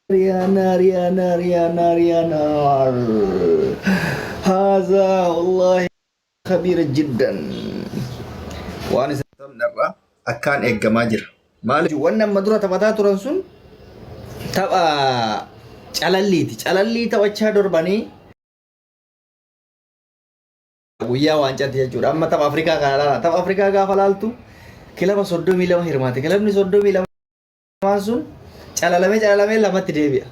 Riana. Haza wallahi khabira jiddan. Waan isa ta'umnarra akkaan eeggamaa jira. Maaliif wannan madura taphataa turan sun tapha calalliiti. Calallii taphachaa darbanii guyyaa waancaatti jechuudha. Amma tapha Afrikaa kana laala. Tapha Afrikaa gaafa laaltu kilaba 32 hirmaate. Kilabni 32 sun calalamee lamatti deebi'a.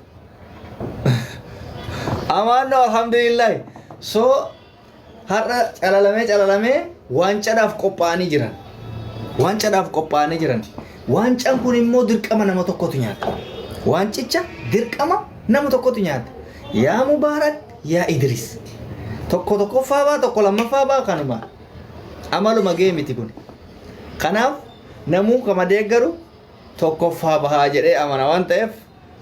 Amaanno alhamdulillah. So har'a calalamee waancaadhaaf qophaa'anii jiran. Waancaan kun immoo dirqama nama tokkotu nyaata. Waancicha dirqama nama tokkotu nyaata. Yaa Mubaarak, yaa Idris. Tokko faabaa, tokko lammaffaa baa kanuma. Amaluma geemiti kun. Kanaaf namuu kama deeggaru tokkoffaa bahaa jedhee amana waan ta'eef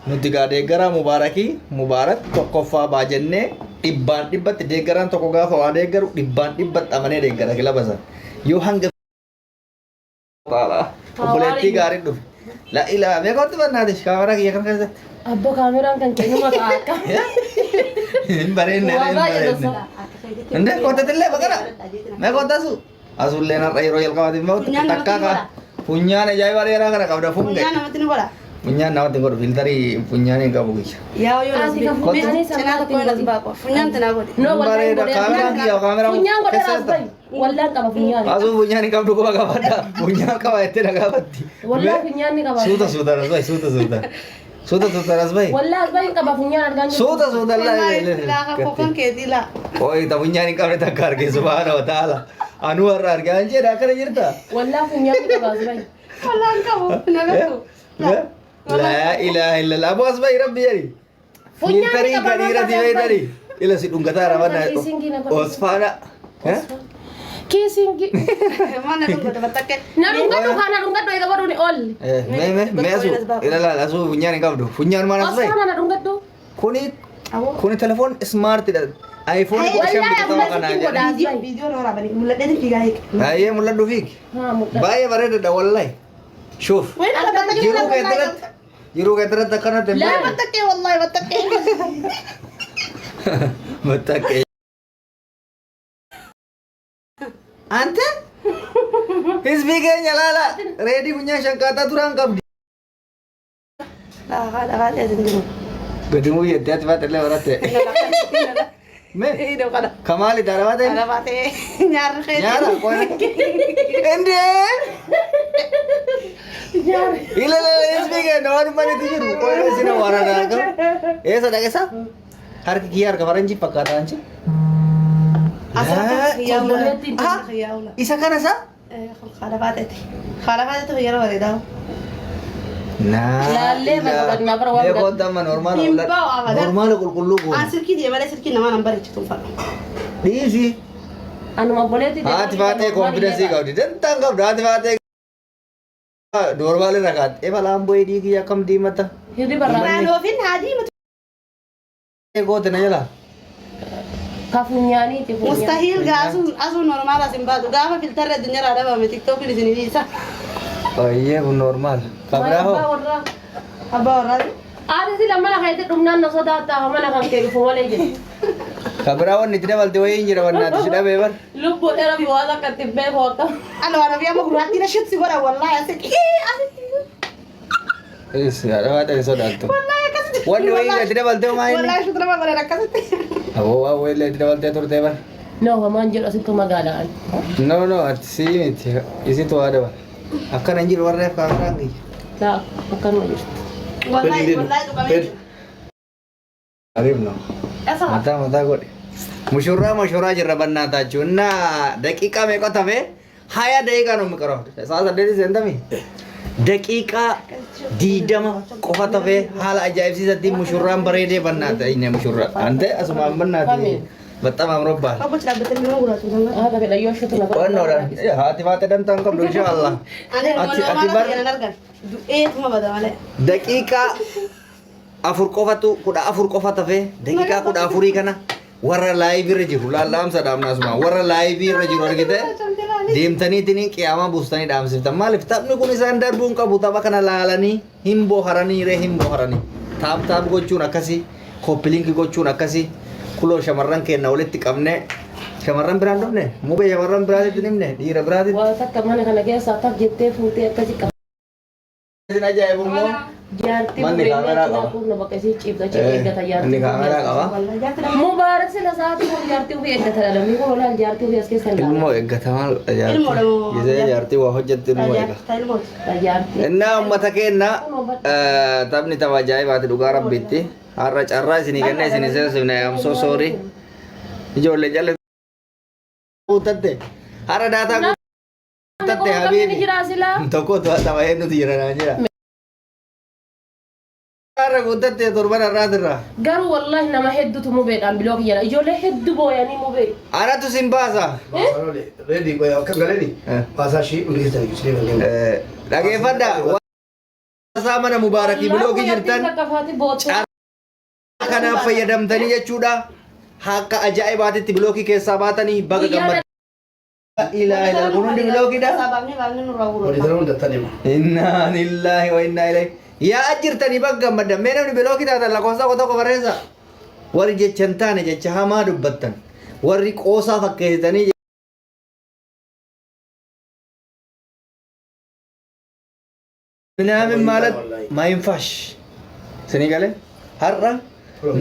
nuti gaa deeggaraa Mubaarak tokkoffaa baa jennee dhibbatti deeggaraan tokko gaafa waa deeggaru dhibbatti amanee deeggara kilaba sana. Yoo hanga obboleettii gaarii dhufe. La ilaa meeqatti bannaati kaameraa kiyya kan keessatti. Abbo kaameraan kan keenyuma ta'a akka. Hin bareedne. Indee kootatillee bakara. Meeqatti asu? Asullee narra yeroo jalqabaatiif mawutti takkaa funyaan ajaa'ibaa dheeraa kana qabda funge. Funyaan namatti ni godha. Funyaan namatti hin godhu filtarii funyaan hin qabu kiyya. Yaa yoo nasbi cinaa tokko hin nasbaa qaba. Funyaan tanaa godhe. No Bareeda kaameraan kiyya kaameraa funyaan godhe rasbai. Wallaan qaba funyaan. Asuu funyaan hin qabdu quba qabadha. Funyaan qaba jettee dhagaa batti. Wallaan funyaan ni qaba. Suuta rasbai. Wallaan rasbai qaba funyaan argaan jiru. Suuta Laa kakkokan keetii laa. Oi ta funyaan hin qabne takka arge subhaana wa ta'ala. Anu warra argaa hin jedha akkana jirta. Wallaan funyaan ni qaba rasbai. Wallaan qabu nagattu. La ilaha illallah. Abu asbai rabbi jari. Filtarii gadiira dibeedari. Ila si dhungataa rabanna. Osfaana. Kisingi. Mana dhungata battakke. Na dhungatu kana dhungatu ega baru ni ol. Me asu. Ila asu funyaan hin qabdu. Funyaan mana asbai. Osfaana na dhungatu. Kuni telepon smart da. iPhone ko shan bitama kana jedha. Video no rabani mulladeen fiigaa hiik. Baay'ee mul'adhu fiig. Baay'ee bareedaadha wallahi. Shuf. Jiruu keetirratti akkanatti hin Laa battakkee wallahi battakkee. battakkee. Ante? Hizbii keenya laala. Reedii funyaan shankaataa turaan qabdi. Dhagaa dheetin jiru. Gadimuu yeddee ati baatellee baratte. Hidho kana. Kamaali dara baate? Kana baatee nyaarri keetii. Nyaara qoone. Indee. Ila hizbii keenya waan manitti jiru. Qoone sina waraanaa qabu. Eessa dhageessa? Harki kiyya harka faranjii fakkaataa anchi. Isa kana sa? Haala baatete yeroo bareedaa. Laallee maqaa bara waan Beekoo damma normaala qulqulluu goone. Sirkii deemalee sirkii namaa nan bareechitu uffata. Dhiisi. anuma obboleetti. Haati baatee konfidensii qabdi. Dantaan qabdu haati baatee doorbaalee rakaatti. Ebalaan bo'ee dhiigii akkam diimata. Hirri barraa. Naannoofin haa diimatu. Goote na jala. Kafunyaaniiti. Mustahil asuu normaala sin baatu gaafa filtarra addunyaa dhabame tiktookiin isin dhiisa. Oyyee kun normaal. Kabraa hoo. Abbaa warraati. Aadisi lamana kaayete dhumnaan na sodaata mana kan kee dhufu malee jedhe. Kabraa wanni itti dabalte wayii hin jira wannaati si dhabee bar. Lubbuu dheeraa fi waan akka tibbee hoota. Ana waan ofii amma gurraattii na shitsi godha wallaahi asitti. Isi adawaa ta'e sodaattu. Wallaahi akkasitti. Wanni wayii itti dabalte homaa inni. Wallaahi shitira ma godhan akkasitti. Awoo awoo illee itti dabaltee turte bar. No homaan jedhu asittu magaalaan. No ati sii miti isitu waa dabala. Akkana hin jiru warreef kaameraan kiyya. Laa akkanuma jirtu. Wallaahi tuqamee. Arif no. Mataa godhe. Mushurraa jirra bannaataa jechuun. Daqiiqaa meeqa tafe? 20 daqiiqaa nu miqaroo. Saa 8 seentami. Daqiiqaa 20 qofa tafe haala ajaa'ibsiisatti mushurraan bareedee bannaata. Inni mushurraa. Ante asumaan bannaati. Bexam amrobbal. Apa sudah betul memang guratu sangat. Ah tapi lagi yo shoot na. Wannan ya hati mata dan tangkap insyaallah. Ati bar cuma bada male. Daqiiqa afur qofatu kudha afur qofa tafe daqiiqa kudha afurii kana warra live irra jiru lallaam sadaamna asuma warra live irra jiru argite deemtaniitini qiyaamaa buustanii dhaamsiftan maaliif taphni kun isaan darbuun qabu tapha kana laalanii himboo haranii taap gochuun akkasii koppiliinki gochuun akkasii kuloo shamarran kenna walitti qabne shamarran biraan dhufne mubee shamarran biraatitti nimne dhiira biraatitti. Waa takka mana kana keessaa tak jettee fuutee akkasi qaba. Isin ajaa'ibummoo Jaartii manni kaameraa qaba. kun bakka isii ciibsa eeggata jaartii. Manni kaameraa qaba. Mubaarak sila sa'aatii kun jaartii ofii eeggata dhalanii kun olaal jaartii ofii as keessa hin Ilmoo eeggatamaa jaartii jaartii waa hojjatti ilmoo eega. Jaartii. Innaa uummata keenna taphni tapha ajaa'ibaati dhugaa rabbiitti har'a carraa isinii kenna isinii seensifne am so sorry ijoollee jalle guutatte har'a daataa guutatte habiibi tokko tapha hedduutu jira naan jira. Har'a guutatte torban har'aatirra. Garuu wallahi nama hedduutu mubeedhaan biloo kiyyadha. Ijoollee hedduu booyanii mubee. Anatu sin baasa. Ready, boy. Akka galani. Baasaa shii ulgeessa jiru. Dhageeffadhaa. Waasaa mana mubaarakii biloogii jirtan kanaaf fayyadamtanii jechuudha. Akka ajaa'ibaatitti biloogii keessaa baatanii baga gammadu. Ilaahi dha kun hundi biloogiidha. Waliin hundattanima. Innaa lillahi wa innaa ilaihi. Yaa jirtanii baga gammaddan. Mee namni biloogii taatan lakkoofsa tokko barreessa. Warri jecha hin taane jecha hamaa dubbattan. Warri qoosaa fakkeessitanii Minaamin maalat maayinfaash sinii galee har'a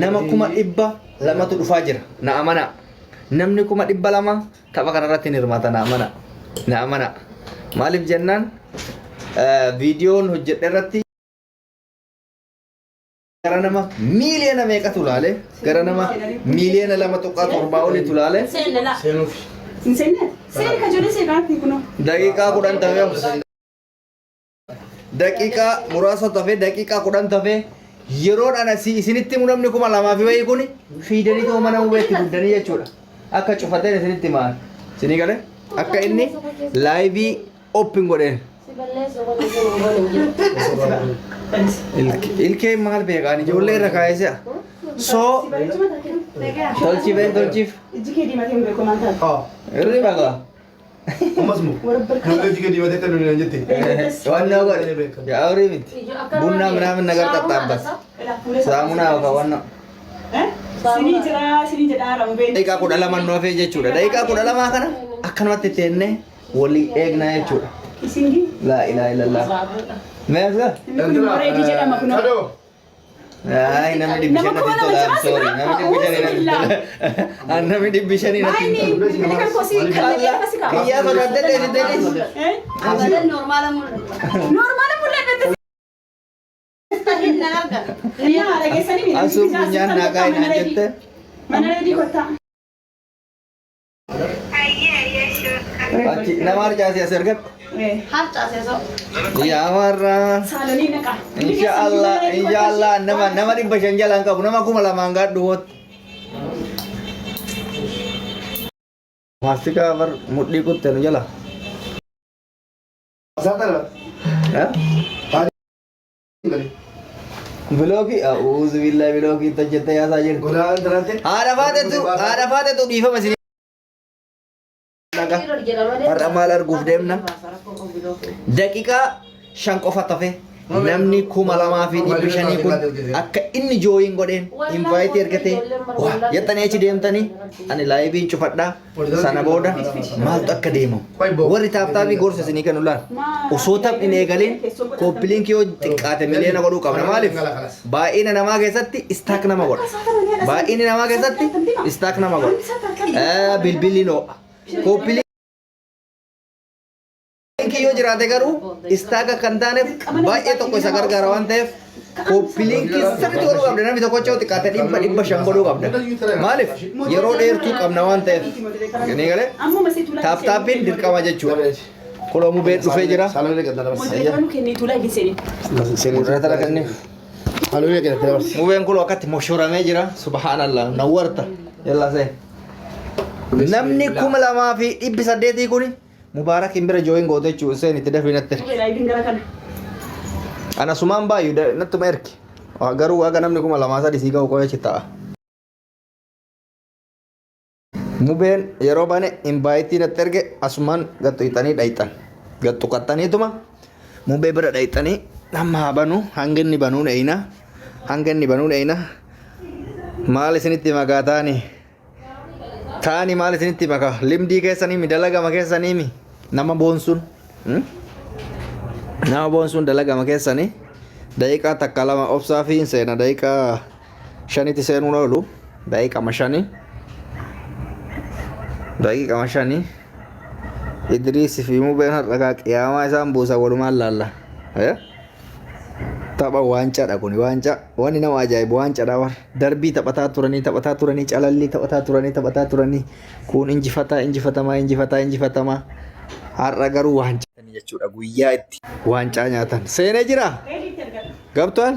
nama 200,000 dhufaa jira na amana namni 200,000 tapha kanarratti ni hirmaata na amana maaliif jennaan viidiyoon hojjedhe irratti gara nama miiliyoona meeqatu laale gara nama miiliyoona 2.7 olitu laale Seenuuf. daqiiqaa 10 ta'ee daqiiqaa muraasa tafe daqiiqaa 10 tafe yeroon ana isinitti namni 2,000 fi wayii kun fiidanii too mana hubeetti guddanii jechuudha akka cufateen isinitti maan isinii galee akka inni laayivii oppin godheen ilkee maal beekaan ijoollee irra kaayesea soo tolchiif irri bagaa Ammasmu. Nullee jigee diimatee kan nuyi jette. Wanna godhe yaa horii miti bunna minaamin nagar xaxxaabbas saamunaa yookaan wanna daqiiqaa 12 noofee jechuudha daqiiqaa 12 kana akkanumatti teennee walii eegnaa jechuudha laa ilaaha illallah meeqa Kadoo. ay namni dibbishanii natti tola sorry namni dibbishanii natti kiyyaa sodaatee dheedhiteenis asuuf bunyaan naagaa hinaan jette achi nama harcaasee as ergadhu yaa warra inshaallah nama 500 jalaan qabu nama 2,000 gaadhu hoot maastika bar mudhii kutte nu jala Saatara. biloogi a'uuzu billahi biloogi tojjette yaasaa jirtu Golaan daraate. haadha faatetu dhiifama isin har'a maal arguuf deemna daqiiqaa 5 qofa tafe namni 2,500 kun akka inni jooyin godheen invaayitii ergatee yaxxanii achi deemtanii ani laayiviin cufadhaa sana booda maaltu akka deemamu warri taaptaabii gorsa isinii kennu laan osoo taphni eegaleen kooppiliinkii yoo xiqqaate miliyoona godhuu qabna maaliif baay'ina namaa keessatti istaak nama godha baay'inni namaa keessatti istaak nama godha bilbilli noo kooppiliinkii yoo jiraate garuu istaaka kan taaneef baay'ee tokko isa gargaara waan ta'eef kooppiliinkii sirriitti godhuu qabda namni tokko choo xiqqaate 500 godhuu qabda maaliif yeroo dheertuu qabna waan ta'eef ganii galee taaptaappiin dirqama jechuudha koloo mubeen dhufee jira Saalonni gad mudratara kenneef Saalonni gad dabarsi. mubeen kuloo akkatti moshoramee jira subhaanallah nawwarta yalla see namni 2,800 kuni Mubarak imbira jooyin goote jechuun seen itti dafii natti ana sumaan baay'ee nattuma erki garuu waaqa namni 2,300 sii ga'u qo'ee ta'a mubeen yeroo bane invaayitii natti erge asumaan gattu hixanii dhayxan gattu qaxxaniituma mubee bira dhayxanii amma haa banu hanga inni banuu dheeyna hanga inni banuu dheeyna. Maal isinitti makaa taani? Taani maal isinitti makaa? Limdii keessanii dalagama keessanii nama boonsuun. Nama boonsuun dalagama keessanii. Daqiiqaa takka lama obsaa fi seena daqiiqaa shanitti seenuun oolu. Daqiiqama shanii. Daqiiqama shanii. Idriis fi Mubeen har'a qiyaamaa isaan buusa walumaan laalla. Tapha waancaadha kun waancaa wanni nama ajaa'ibu waancaadha war darbii taphataa turanii calallii taphataa turanii kun injifatamaa har'a garuu waancaa jechuudha guyyaa itti waancaa nyaatan seenee jira gabtoon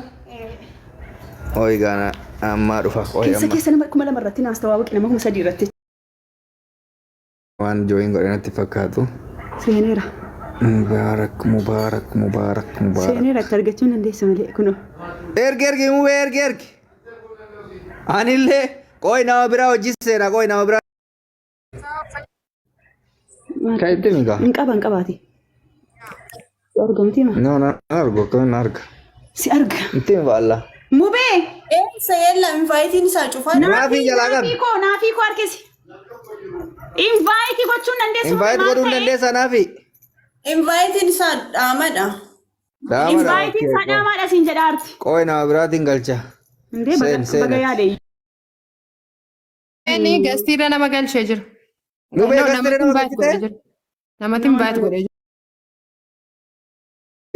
ooyi gaana ammaa dhufa ooyi amma keessa nama 2,000 irratti naastawaa waqi nama 3,000 irratti waan jooyin godhanatti fakkaatu seeneera. Mubarak. Seeneera argachuun dandeessa malee kuno. Ergi mubee ergi. Anillee qoy nama biraa hojjiseera qoy nama biraa. Kaitte mika. Hin qabaati. Argamti ma. No argo kan arga. Si arga. Itti baalla. Mubee. Seella invite isaa cufaa. Naafi jalaa Naafi ko harkisi. Invite gochuun dandeessa. Invite godhuun dandeessa naafi. Invite isaa dhaamadha. Invite isaa dhaamadha siin jedha arti. Qoy nama biraatiin galcha. Ndee baga yaade. Inni gastiira nama galchee jira. Mubee gastiira nama galchite? Namatti invite godhee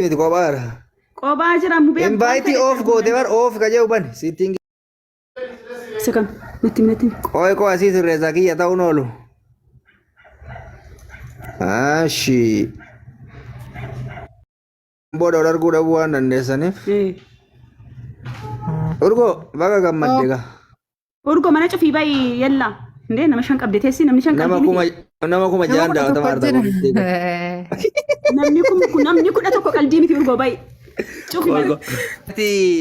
jira. Kophaadha. Qophaa jira mubee. Invite off goote bar off kajee huban sitting. Sakam natti. Qoy asii sirreessaa kiyya ta'uun oolu. Ashi. Booda arguu dhabuu waan dandeessaniif. Urgoo baga gammadde gaa. Urgoo mana cufii bayi yalla. Ndee nama 5 qabde teessi namni 5 qabdi. Nama kuma jaan daawwata maartaa. Namni 11 qalbii miti urgoo bayi. Cufii bayi.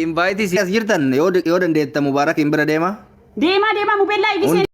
Invite si as jirtan yoo dandeetta Mubaarak hin bira deema. Deema mubee live